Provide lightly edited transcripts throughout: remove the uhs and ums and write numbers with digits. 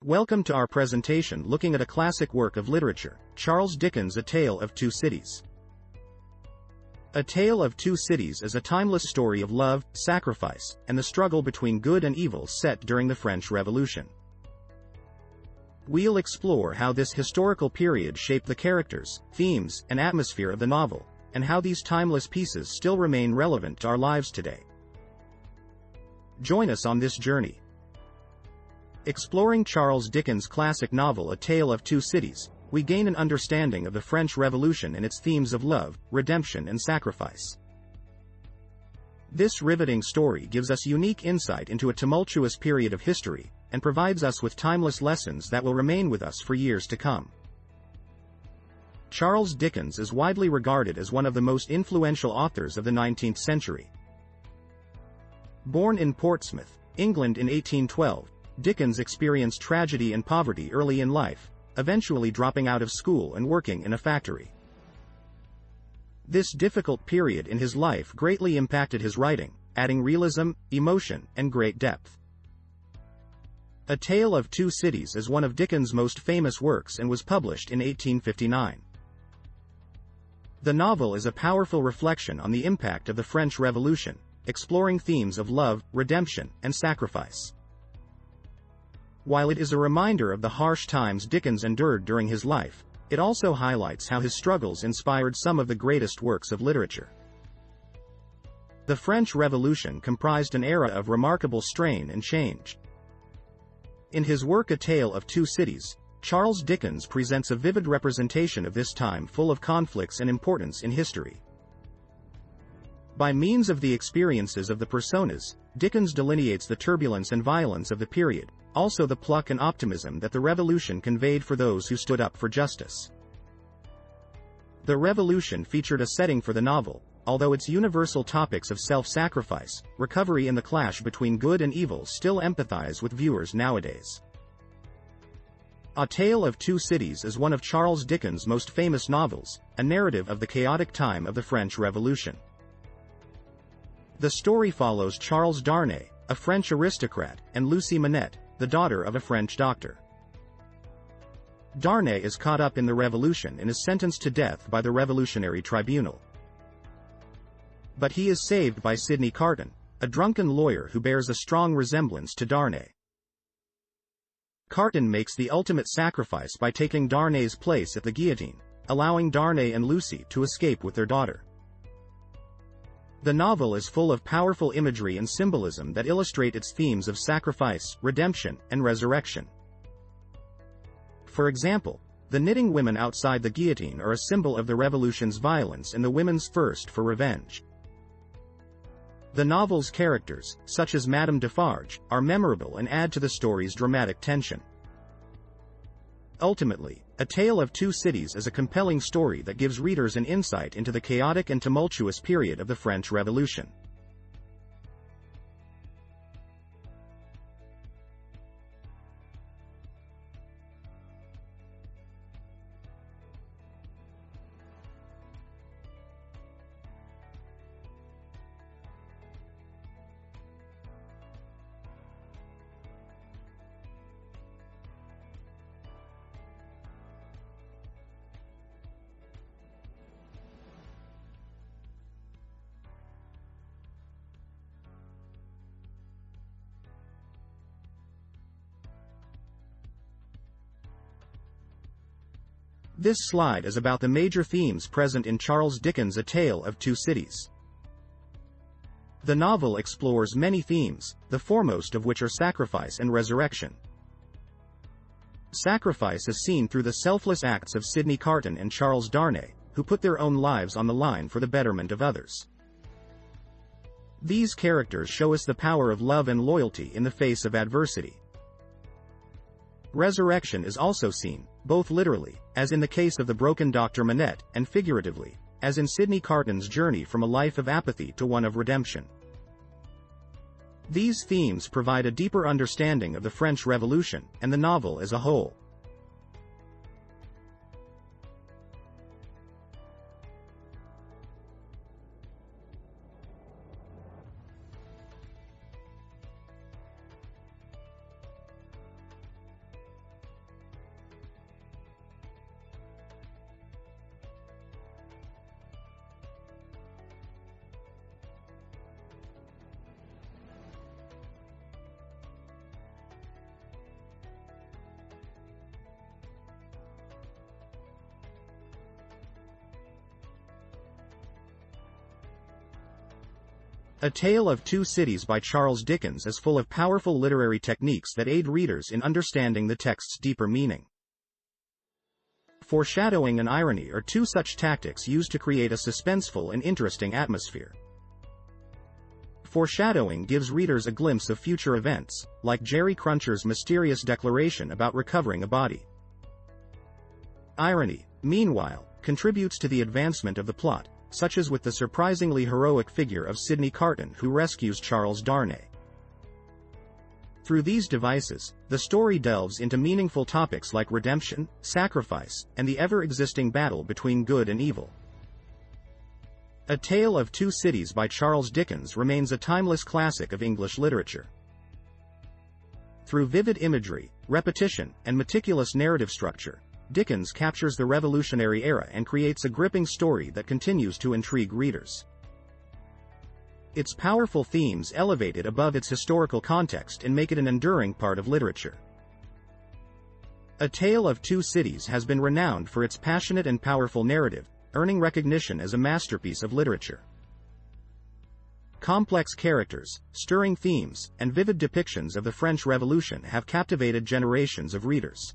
Welcome to our presentation looking at a classic work of literature, Charles Dickens' A Tale of Two Cities. A Tale of Two Cities is a timeless story of love, sacrifice, and the struggle between good and evil set during the French Revolution. We'll explore how this historical period shaped the characters, themes, and atmosphere of the novel, and how these timeless pieces still remain relevant to our lives today. Join us on this journey. Exploring Charles Dickens' classic novel A Tale of Two Cities, we gain an understanding of the French Revolution and its themes of love, redemption and sacrifice. This riveting story gives us unique insight into a tumultuous period of history, and provides us with timeless lessons that will remain with us for years to come. Charles Dickens is widely regarded as one of the most influential authors of the 19th century. Born in Portsmouth, England in 1812, Dickens experienced tragedy and poverty early in life, eventually dropping out of school and working in a factory. This difficult period in his life greatly impacted his writing, adding realism, emotion, and great depth. A Tale of Two Cities is one of Dickens' most famous works and was published in 1859. The novel is a powerful reflection on the impact of the French Revolution, exploring themes of love, redemption, and sacrifice. While it is a reminder of the harsh times Dickens endured during his life, it also highlights how his struggles inspired some of the greatest works of literature. The French Revolution comprised an era of remarkable strain and change. In his work A Tale of Two Cities, Charles Dickens presents a vivid representation of this time full of conflicts and importance in history. By means of the experiences of the personas, Dickens delineates the turbulence and violence of the period, also the pluck and optimism that the revolution conveyed for those who stood up for justice. The Revolution featured a setting for the novel, although its universal topics of self-sacrifice, recovery and the clash between good and evil still empathize with viewers nowadays. A Tale of Two Cities is one of Charles Dickens' most famous novels, a narrative of the chaotic time of the French Revolution. The story follows Charles Darnay, a French aristocrat, and Lucie Manette, the daughter of a French doctor. Darnay is caught up in the revolution and is sentenced to death by the Revolutionary Tribunal. But he is saved by Sidney Carton, a drunken lawyer who bears a strong resemblance to Darnay. Carton makes the ultimate sacrifice by taking Darnay's place at the guillotine, allowing Darnay and Lucie to escape with their daughter. The novel is full of powerful imagery and symbolism that illustrate its themes of sacrifice, redemption, and resurrection. For example, the knitting women outside the guillotine are a symbol of the revolution's violence and the women's thirst for revenge. The novel's characters, such as Madame Defarge, are memorable and add to the story's dramatic tension. Ultimately, A Tale of Two Cities is a compelling story that gives readers an insight into the chaotic and tumultuous period of the French Revolution. This slide is about the major themes present in Charles Dickens' A Tale of Two Cities. The novel explores many themes, the foremost of which are sacrifice and resurrection. Sacrifice is seen through the selfless acts of Sidney Carton and Charles Darnay, who put their own lives on the line for the betterment of others. These characters show us the power of love and loyalty in the face of adversity. Resurrection is also seen, both literally, as in the case of the broken Dr. Manette, and figuratively, as in Sidney Carton's journey from a life of apathy to one of redemption. These themes provide a deeper understanding of the French Revolution, and the novel as a whole. A Tale of Two Cities by Charles Dickens is full of powerful literary techniques that aid readers in understanding the text's deeper meaning. Foreshadowing and irony are two such tactics used to create a suspenseful and interesting atmosphere. Foreshadowing gives readers a glimpse of future events, like Jerry Cruncher's mysterious declaration about recovering a body. Irony, meanwhile, contributes to the advancement of the plot, such as with the surprisingly heroic figure of Sidney Carton who rescues Charles Darnay. Through these devices, the story delves into meaningful topics like redemption, sacrifice, and the ever-existing battle between good and evil. A Tale of Two Cities by Charles Dickens remains a timeless classic of English literature. Through vivid imagery, repetition, and meticulous narrative structure, Dickens captures the Revolutionary era and creates a gripping story that continues to intrigue readers. Its powerful themes elevate it above its historical context and make it an enduring part of literature. A Tale of Two Cities has been renowned for its passionate and powerful narrative, earning recognition as a masterpiece of literature. Complex characters, stirring themes, and vivid depictions of the French Revolution have captivated generations of readers.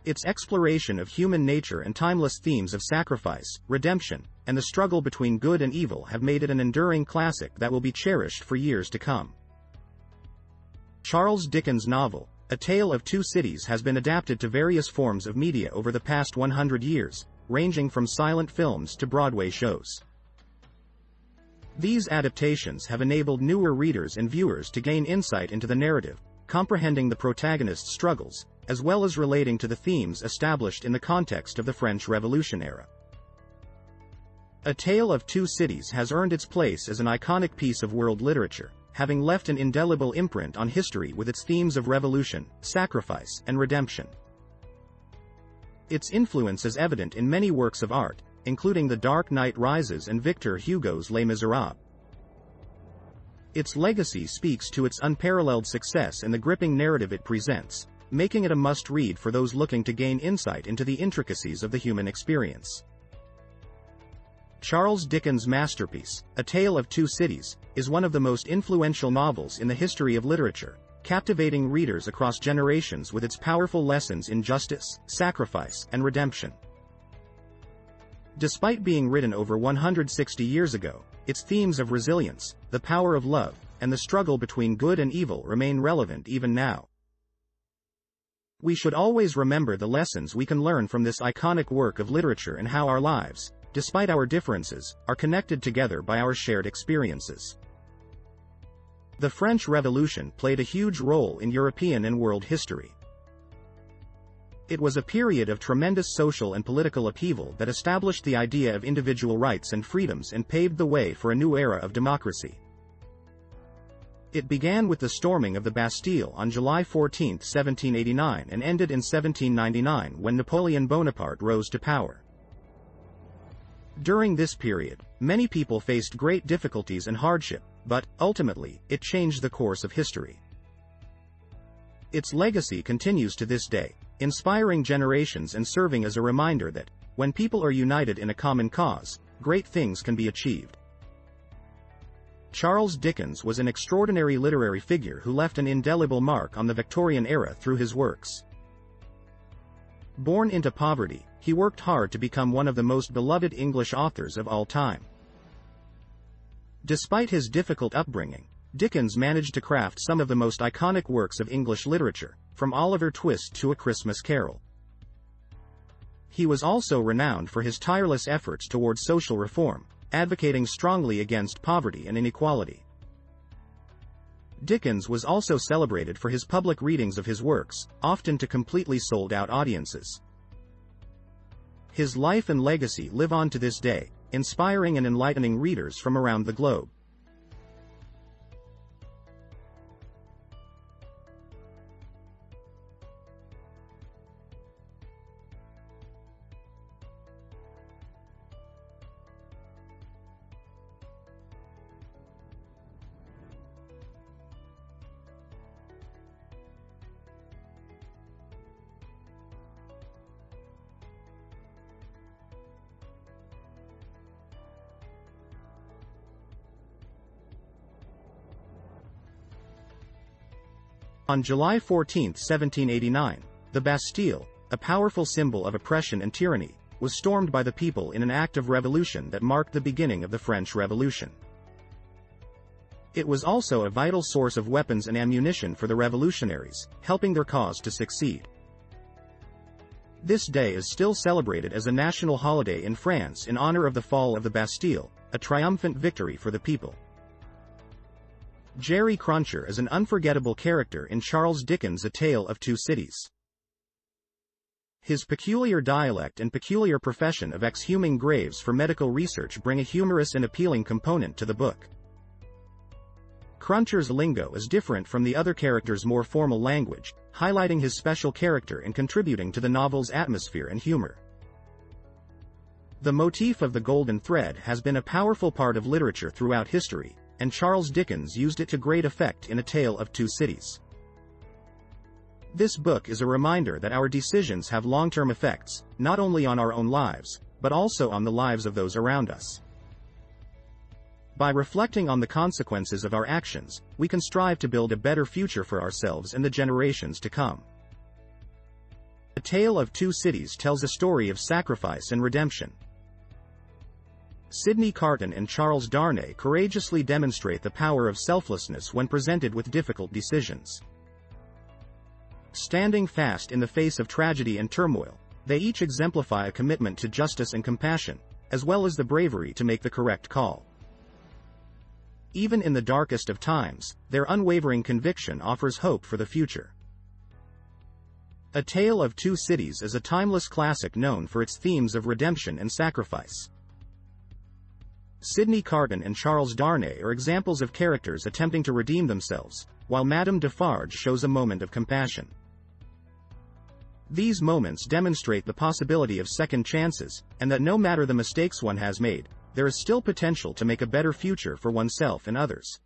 Its exploration of human nature and timeless themes of sacrifice, redemption, and the struggle between good and evil have made it an enduring classic that will be cherished for years to come. Charles Dickens' novel, A Tale of Two Cities, has been adapted to various forms of media over the past 100 years, ranging from silent films to Broadway shows. These adaptations have enabled newer readers and viewers to gain insight into the narrative, comprehending the protagonist's struggles, as well as relating to the themes established in the context of the French Revolution era. A Tale of Two Cities has earned its place as an iconic piece of world literature, having left an indelible imprint on history with its themes of revolution, sacrifice, and redemption. Its influence is evident in many works of art, including The Dark Knight Rises and Victor Hugo's Les Miserables. Its legacy speaks to its unparalleled success and the gripping narrative it presents, making it a must-read for those looking to gain insight into the intricacies of the human experience. Charles Dickens' masterpiece, A Tale of Two Cities, is one of the most influential novels in the history of literature, captivating readers across generations with its powerful lessons in justice, sacrifice, and redemption. Despite being written over 160 years ago, its themes of resilience, the power of love, and the struggle between good and evil remain relevant even now. We should always remember the lessons we can learn from this iconic work of literature and how our lives, despite our differences, are connected together by our shared experiences. The French Revolution played a huge role in European and world history. It was a period of tremendous social and political upheaval that established the idea of individual rights and freedoms and paved the way for a new era of democracy. It began with the storming of the Bastille on July 14, 1789 and ended in 1799 when Napoleon Bonaparte rose to power. During this period, many people faced great difficulties and hardship, but, ultimately, it changed the course of history. Its legacy continues to this day, inspiring generations and serving as a reminder that, when people are united in a common cause, great things can be achieved. Charles Dickens was an extraordinary literary figure who left an indelible mark on the Victorian era through his works. Born into poverty, he worked hard to become one of the most beloved English authors of all time. Despite his difficult upbringing, Dickens managed to craft some of the most iconic works of English literature, from Oliver Twist to A Christmas Carol. He was also renowned for his tireless efforts towards social reform, advocating strongly against poverty and inequality. Dickens was also celebrated for his public readings of his works, often to completely sold-out audiences. His life and legacy live on to this day, inspiring and enlightening readers from around the globe. On July 14, 1789, the Bastille, a powerful symbol of oppression and tyranny, was stormed by the people in an act of revolution that marked the beginning of the French Revolution. It was also a vital source of weapons and ammunition for the revolutionaries, helping their cause to succeed. This day is still celebrated as a national holiday in France in honor of the fall of the Bastille, a triumphant victory for the people. Jerry Cruncher is an unforgettable character in Charles Dickens' A Tale of Two Cities. His peculiar dialect and peculiar profession of exhuming graves for medical research bring a humorous and appealing component to the book. Cruncher's lingo is different from the other characters' more formal language, highlighting his special character and contributing to the novel's atmosphere and humor. The motif of the golden thread has been a powerful part of literature throughout history, and Charles Dickens used it to great effect in A Tale of Two Cities. This book is a reminder that our decisions have long-term effects, not only on our own lives, but also on the lives of those around us. By reflecting on the consequences of our actions, we can strive to build a better future for ourselves and the generations to come. A Tale of Two Cities tells a story of sacrifice and redemption. Sidney Carton and Charles Darnay courageously demonstrate the power of selflessness when presented with difficult decisions. Standing fast in the face of tragedy and turmoil, they each exemplify a commitment to justice and compassion, as well as the bravery to make the correct call. Even in the darkest of times, their unwavering conviction offers hope for the future. A Tale of Two Cities is a timeless classic known for its themes of redemption and sacrifice. Sidney Carton and Charles Darnay are examples of characters attempting to redeem themselves, while Madame Defarge shows a moment of compassion. These moments demonstrate the possibility of second chances, and that no matter the mistakes one has made, there is still potential to make a better future for oneself and others.